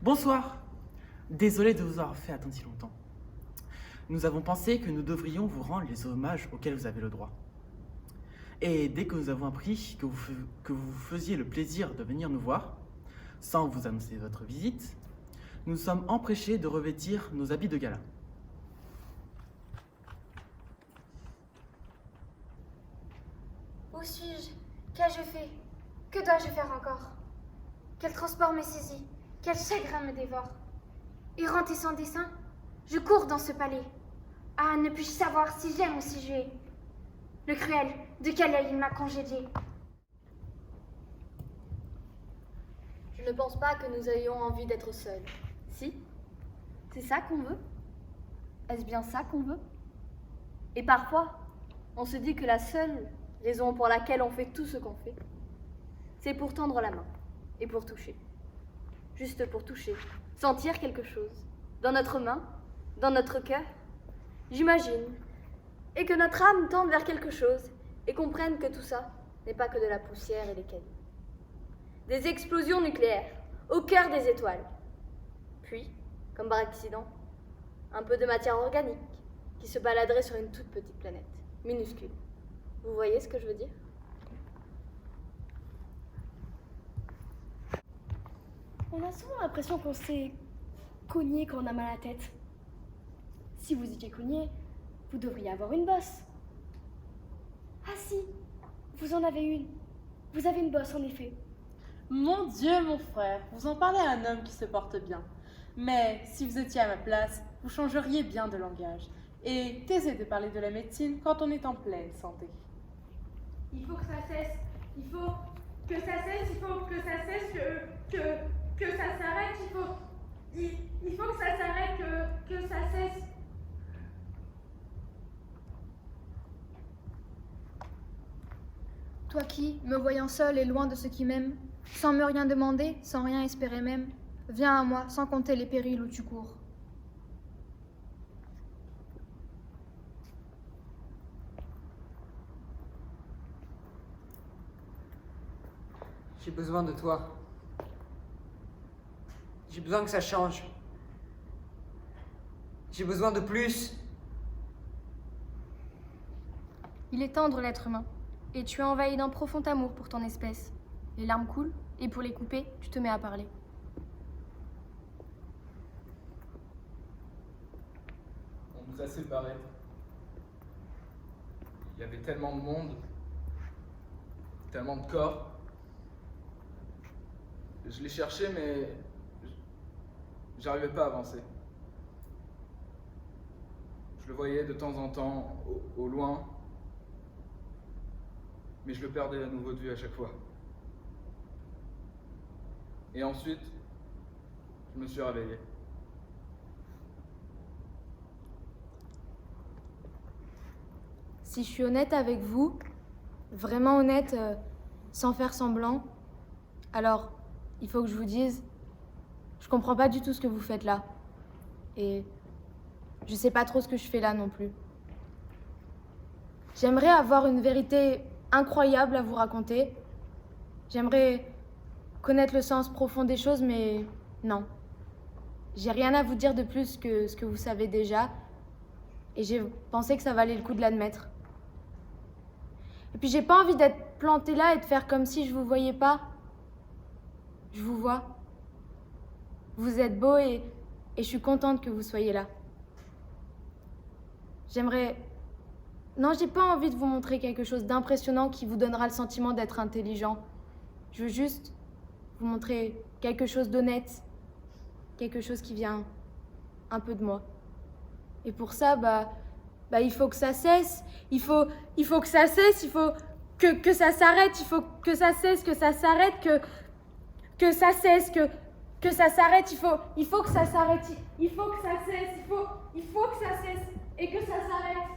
Bonsoir. Désolé de vous avoir fait attendre si longtemps. Nous avons pensé que nous devrions vous rendre les hommages auxquels vous avez le droit. Et dès que nous avons appris que vous faisiez le plaisir de venir nous voir, sans vous annoncer votre visite, nous sommes empressés de revêtir nos habits de gala. Où suis-je? Qu'ai-je fait? Que dois-je faire encore? Quel transport me saisit? Quel chagrin me dévore? Errante et sans dessein, je cours dans ce palais. Ah, ne puis-je savoir si j'aime ou si je hais? Le cruel, de quelle aile il m'a congédié? Je ne pense pas que nous ayons envie d'être seuls. Si? C'est ça qu'on veut? Est-ce bien ça qu'on veut? Et parfois, on se dit que la seule raison pour laquelle on fait tout ce qu'on fait, c'est pour tendre la main et pour toucher. Juste pour toucher, sentir quelque chose. Dans notre main, dans notre cœur, j'imagine. Et que notre âme tende vers quelque chose et comprenne que tout ça n'est pas que de la poussière et des cailloux. Des explosions nucléaires au cœur des étoiles. Puis, comme par accident, un peu de matière organique qui se baladerait sur une toute petite planète, minuscule. Vous voyez ce que je veux dire? On a souvent l'impression qu'on s'est cogné quand on a mal à la tête. Si vous étiez cogné, vous devriez avoir une bosse. Ah si, vous en avez une. Vous avez une bosse en effet. Mon Dieu, mon frère, vous en parlez à un homme qui se porte bien. Mais si vous étiez à ma place, vous changeriez bien de langage et taisez de parler de la médecine quand on est en pleine santé. Il faut que ça cesse. Il faut que ça cesse. Il faut que ça cesse. Que ça s'arrête. Il faut que ça s'arrête. Que ça cesse. Toi qui, me voyant seul et loin de ceux qui m'aiment, sans me rien demander, sans rien espérer même, viens à moi sans compter les périls où tu cours. J'ai besoin de toi. J'ai besoin que ça change. J'ai besoin de plus. Il est tendre l'être humain, et tu es envahi d'un profond amour pour ton espèce. Les larmes coulent, et pour les couper, tu te mets à parler. On nous a séparés. Il y avait tellement de monde, tellement de corps. Je les cherchais, mais j'arrivais pas à avancer. Je le voyais de temps en temps, au loin, mais je le perdais à nouveau de vue à chaque fois. Et ensuite, je me suis réveillé. Si je suis honnête avec vous, vraiment honnête, sans faire semblant, alors il faut que je vous dise, je comprends pas du tout ce que vous faites là. Et je sais pas trop ce que je fais là non plus. J'aimerais avoir une vérité incroyable à vous raconter. J'aimerais connaître le sens profond des choses, mais non. J'ai rien à vous dire de plus que ce que vous savez déjà. Et j'ai pensé que ça valait le coup de l'admettre. Et puis j'ai pas envie d'être plantée là et de faire comme si je vous voyais pas. Je vous vois. Vous êtes beau et je suis contente que vous soyez là. J'aimerais... Non, j'ai pas envie de vous montrer quelque chose d'impressionnant qui vous donnera le sentiment d'être intelligent. Je veux juste vous montrer quelque chose d'honnête. Quelque chose qui vient un peu de moi. Et pour ça, il faut que ça cesse. Il faut que ça cesse. Il faut que ça s'arrête. Il faut que ça cesse, que ça s'arrête, que ça cesse, que ça s'arrête. Il faut que ça s'arrête. Il faut que ça cesse. Il faut que ça cesse et que ça s'arrête.